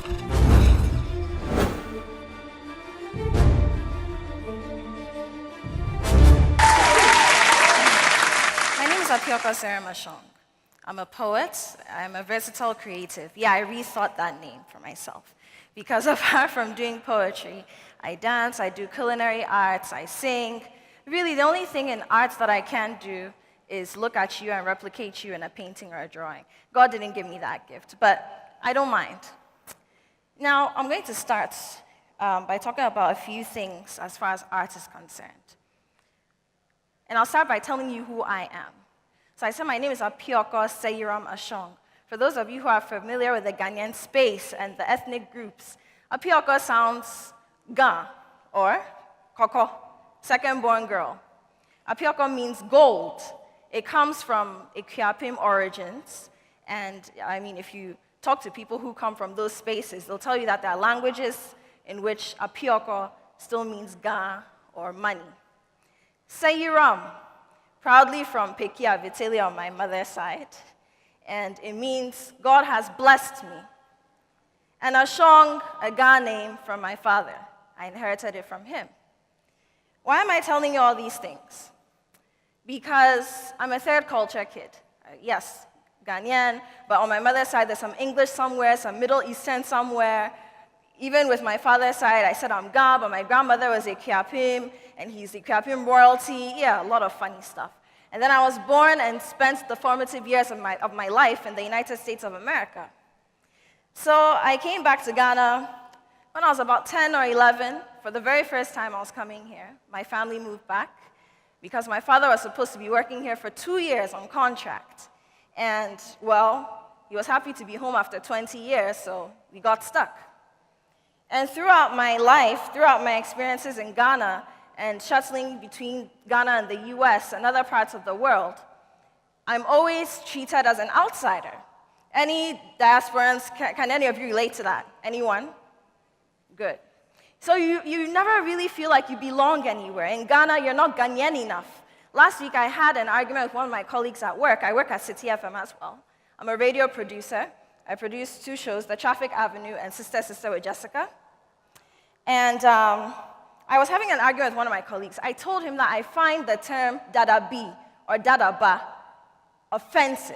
My name is Apiorkor Seyiram Ashong. I'm a poet. I'm a versatile creative. Yeah, I rethought that name for myself. Because apart from doing poetry, I dance, I do culinary arts, I sing. Really, the only thing in arts that I can do is look at you and replicate you in a painting or a drawing. God didn't give me that gift, but I don't mind. Now, I'm going to start by talking about a few things as far as art is concerned. And I'll start by telling you who I am. So I said my name is Apiorkor Seyiram Ashong. For those of you who are familiar with the Ghanaian space and the ethnic groups, Apiorkor sounds Ga, or Koko, second-born girl. Apiorkor means gold. It comes from Ikuapem origins, and I mean, if you talk to people who come from those spaces, they'll tell you that there are languages in which Apiorkor still means Ga, or money. Seyiram, proudly from Pekia Vitalia on my mother's side, and it means God has blessed me. And Ashong, a Ga name from my father. I inherited it from him. Why am I telling you all these things? Because I'm a third culture kid. Yes, Ghanaian, but on my mother's side, there's some English somewhere, some Middle Eastern somewhere. Even with my father's side, I said I'm Ga, but my grandmother was Ikuapem, and he's Ikuapem royalty. Yeah, a lot of funny stuff. And then I was born and spent the formative years of my life in the United States of America. So I came back to Ghana when I was about 10 or 11. For the very first time I was coming here. My family moved back because my father was supposed to be working here for 2 years on contract. And, well, he was happy to be home after 20 years, so we got stuck. And throughout my life, throughout my experiences in Ghana, and shuttling between Ghana and the US and other parts of the world, I'm always treated as an outsider. Any diasporans, can any of you relate to that? Anyone? Good. So you never really feel like you belong anywhere. In Ghana, you're not Ganyan enough. Last week, I had an argument with one of my colleagues at work. I work at City FM as well. I'm a radio producer. I produce 2 shows, The Traffic Avenue and Sister Sister with Jessica. And I was having an argument with one of my colleagues. I told him that I find the term dadabi or dadaba offensive.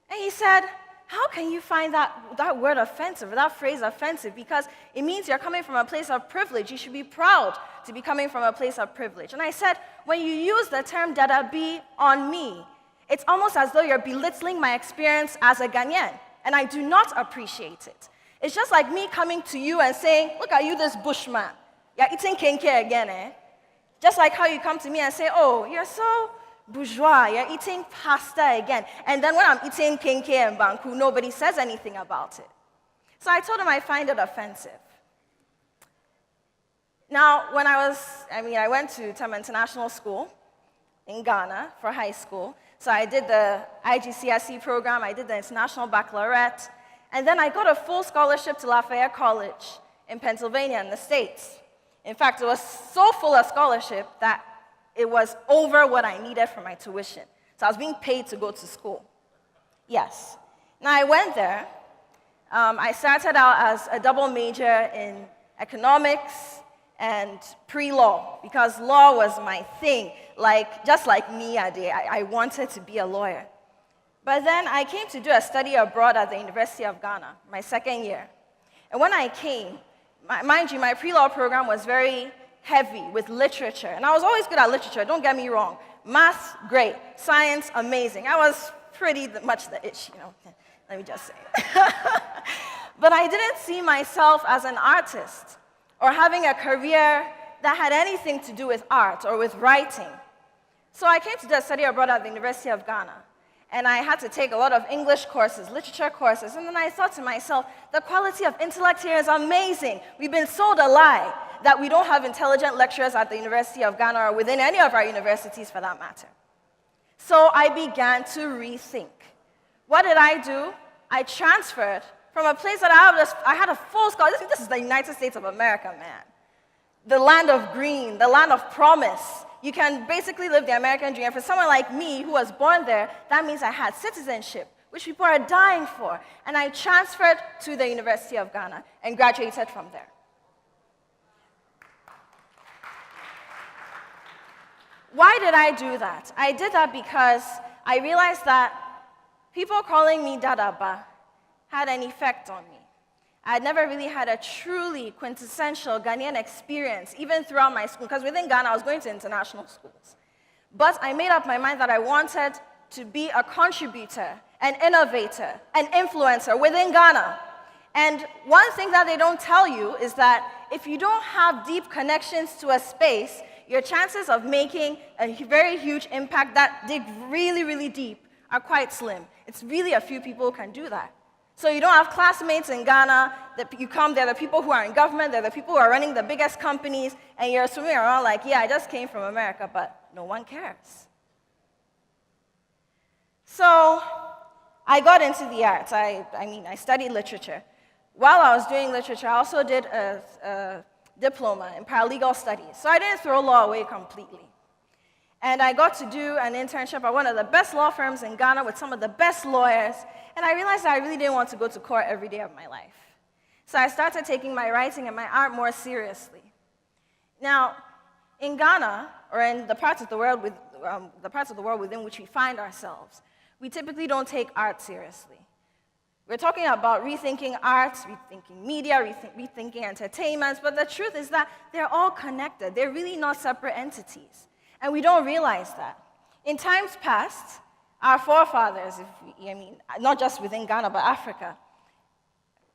And he said, how can you find that word offensive, or that phrase offensive? Because it means you're coming from a place of privilege. You should be proud to be coming from a place of privilege. And I said, when you use the term dadabi on me, it's almost as though you're belittling my experience as a Ghanaian, and I do not appreciate it. It's just like me coming to you and saying, look at you, this bushman. You're eating kenke again, eh? Just like how you come to me and say, oh, you're so bourgeois, you're eating pasta again. And then when I'm eating kenke and banku, nobody says anything about it. So I told him I find it offensive. Now, when I went to Tam International School in Ghana for high school. So I did the IGCSE program, I did the International Baccalaureate, and then I got a full scholarship to Lafayette College in Pennsylvania in the States. In fact, it was so full of scholarship that it was over what I needed for my tuition. So I was being paid to go to school. Yes. Now I went there. I started out as a double major in economics and pre-law, because law was my thing. Just like me, I wanted to be a lawyer. But then I came to do a study abroad at the University of Ghana, my second year. And when I came, mind you, my pre-law program was very heavy with literature. And I was always good at literature, don't get me wrong. Math, great. Science, amazing. I was pretty much the itch, let me just say. But I didn't see myself as an artist or having a career that had anything to do with art or with writing. So I came to do a study abroad at the University of Ghana. And I had to take a lot of English courses, literature courses, and then I thought to myself, the quality of intellect here is amazing. We've been sold a lie that we don't have intelligent lecturers at the University of Ghana or within any of our universities for that matter. So I began to rethink. What did I do? I transferred from a place that I had a full scholarship. This is the United States of America, man. The land of green, the land of promise. You can basically live the American dream. And for someone like me who was born there, that means I had citizenship, which people are dying for. And I transferred to the University of Ghana and graduated from there. Why did I do that? I did that because I realized that people calling me Dadaba had an effect on me. I had never really had a truly quintessential Ghanaian experience, even throughout my school, because within Ghana, I was going to international schools. But I made up my mind that I wanted to be a contributor, an innovator, an influencer within Ghana. And one thing that they don't tell you is that if you don't have deep connections to a space, your chances of making a very huge impact that dig really, really deep are quite slim. It's really a few people who can do that. So you don't have classmates in Ghana that you come, they're the people who are in government, they're the people who are running the biggest companies, and you're swimming around like, yeah, I just came from America, but no one cares. So I got into the arts. I studied literature. While I was doing literature, I also did a diploma in paralegal studies. So I didn't throw law away completely. And I got to do an internship at one of the best law firms in Ghana with some of the best lawyers. And I realized that I really didn't want to go to court every day of my life. So I started taking my writing and my art more seriously. Now, in Ghana, or in the parts of the world within which we find ourselves, we typically don't take art seriously. We're talking about rethinking art, rethinking media, rethinking entertainment, but the truth is that they're all connected. They're really not separate entities. And we don't realize that. In times past, our forefathers, not just within Ghana, but Africa,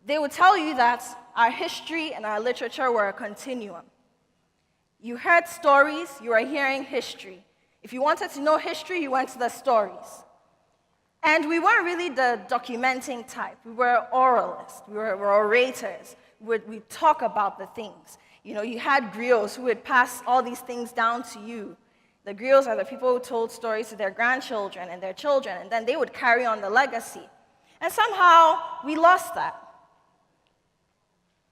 they would tell you that our history and our literature were a continuum. You heard stories, you were hearing history. If you wanted to know history, you went to the stories. And we weren't really the documenting type. We were oralists, we were orators. We'd talk about the things. You had griots who would pass all these things down to you. The griots are the people who told stories to their grandchildren and their children, and then they would carry on the legacy. And somehow, we lost that.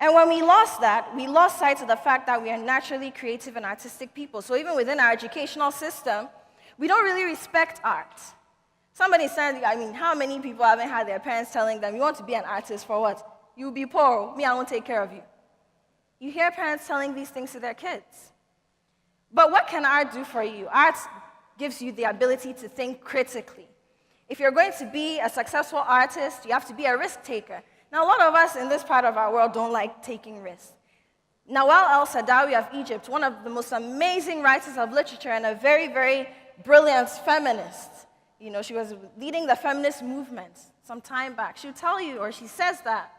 And when we lost that, we lost sight of the fact that we are naturally creative and artistic people. So even within our educational system, we don't really respect art. Somebody said, how many people haven't had their parents telling them, you want to be an artist for what? You'll be poor, me, I won't take care of you. You hear parents telling these things to their kids. But what can art do for you? Art gives you the ability to think critically. If you're going to be a successful artist, you have to be a risk taker. Now, a lot of us in this part of our world don't like taking risks. Nawal El-Saadawi of Egypt, one of the most amazing writers of literature and a very, very brilliant feminist, she was leading the feminist movement some time back. She'll tell you, or she says that,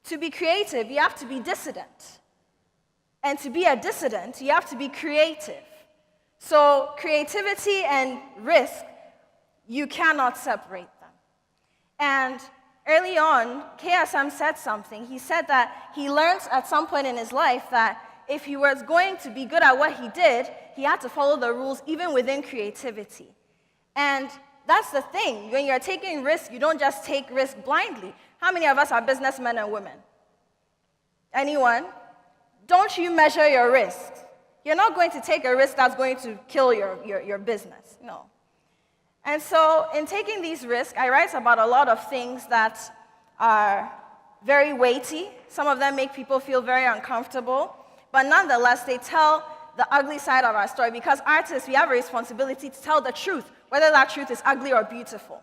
to be creative, you have to be dissident. And to be a dissident, you have to be creative. So creativity and risk, you cannot separate them. And early on, KSM said something. He said that he learned at some point in his life that if he was going to be good at what he did, he had to follow the rules even within creativity. And that's the thing. When you're taking risk, you don't just take risk blindly. How many of us are businessmen and women? Anyone? Don't you measure your risk. You're not going to take a risk that's going to kill your business. No. And so in taking these risks, I write about a lot of things that are very weighty. Some of them make people feel very uncomfortable. But nonetheless, they tell the ugly side of our story, because artists, we have a responsibility to tell the truth, whether that truth is ugly or beautiful.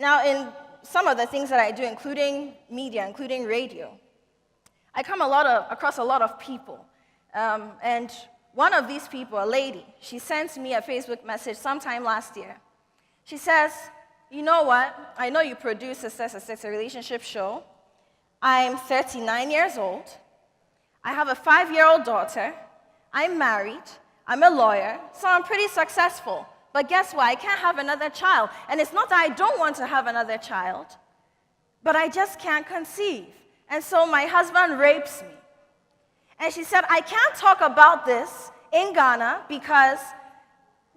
Now, in some of the things that I do, including media, including radio, I come across a lot of people. And one of these people, a lady, she sent me a Facebook message sometime last year. She says, you know what? I know you produce a relationship show. I'm 39 years old. I have a 5-year-old daughter. I'm married. I'm a lawyer. So I'm pretty successful. But guess what? I can't have another child. And it's not that I don't want to have another child, but I just can't conceive. And so my husband rapes me. And she said, I can't talk about this in Ghana because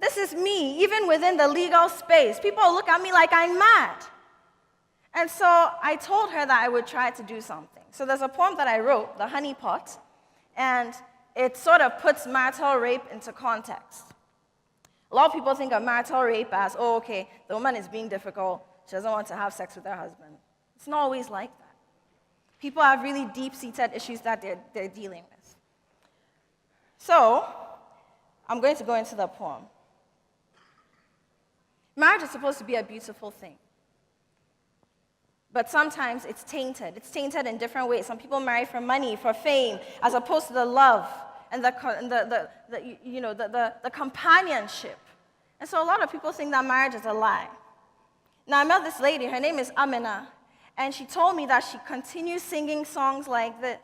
this is me, even within the legal space. People look at me like I'm mad. And so I told her that I would try to do something. So there's a poem that I wrote, The Honey Pot, and it sort of puts marital rape into context. A lot of people think of marital rape as, oh, okay, the woman is being difficult. She doesn't want to have sex with her husband. It's not always like that. People have really deep-seated issues that they're dealing with. So, I'm going to go into the poem. Marriage is supposed to be a beautiful thing. But sometimes it's tainted. It's tainted in different ways. Some people marry for money, for fame, as opposed to the love and the companionship. And so a lot of people think that marriage is a lie. Now, I met this lady. Her name is Amina. And she told me that she continues singing songs like this.